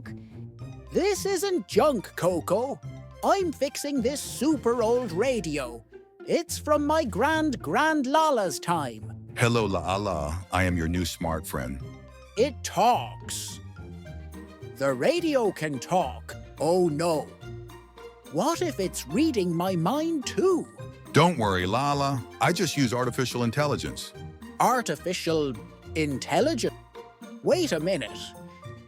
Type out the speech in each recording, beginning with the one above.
junk. This isn't junk, Coco. I'm fixing this super old radio. It's from my grand Lala's time. Hello, Lala. I am your new smart friend. It talks. The radio can talk. Oh no. What if it's reading my mind too? Don't worry, Lala. I just use artificial intelligence. Artificial intelligence? Wait a minute.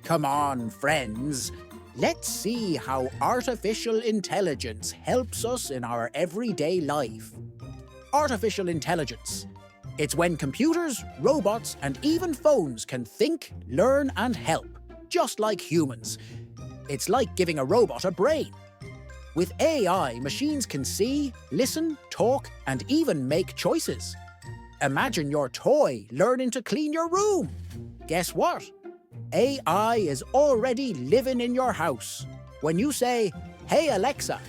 Come on, friends. Let's see how artificial intelligence helps us in our everyday life. Artificial intelligence. It's when computers, robots, and even phones can think, learn, and help, just like humans. It's like giving a robot a brain. With AI, machines can see, listen, talk, and even make choices. Imagine your toy learning to clean your room. Guess what? AI is already living in your house. When you say, "Hey Alexa,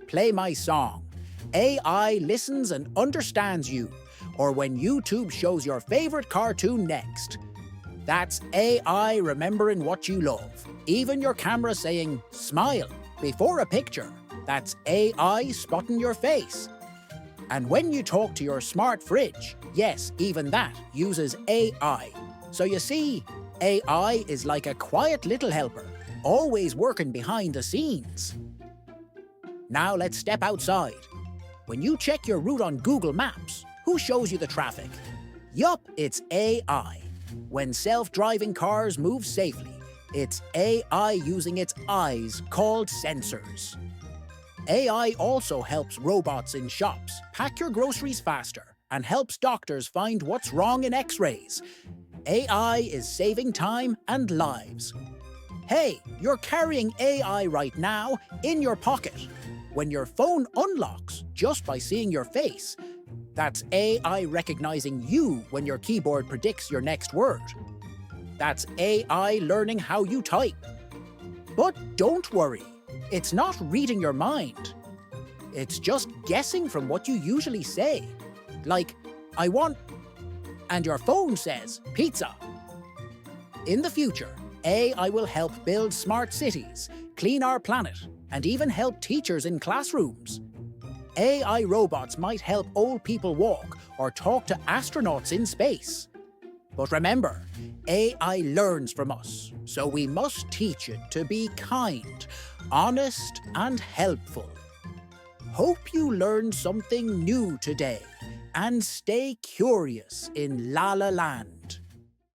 play my song," AI listens and understands you. Or when YouTube shows your favorite cartoon next. That's AI remembering what you love. Even your camera saying, "Smile," before a picture. That's AI spotting your face. And when you talk to your smart fridge, yes, even that uses AI. So you see, AI is like a quiet little helper, always working behind the scenes. Now let's step outside. When you check your route on Google Maps, who shows you the traffic? Yup, it's AI. When self-driving cars move safely, it's AI using its eyes, called sensors. AI also helps robots in shops pack your groceries faster and helps doctors find what's wrong in X-rays. AI is saving time and lives. Hey, you're carrying AI right now in your pocket. When your phone unlocks just by seeing your face, that's AI recognizing you when your keyboard predicts your next word. That's AI learning how you type. But don't worry, it's not reading your mind. It's just guessing from what you usually say. Like, "I want," and your phone says, "pizza." In the future, AI will help build smart cities, clean our planet, and even help teachers in classrooms. AI robots might help old people walk or talk to astronauts in space. But remember, AI learns from us, so we must teach it to be kind, honest, and helpful. Hope you learned something new today, and stay curious in Lalaland.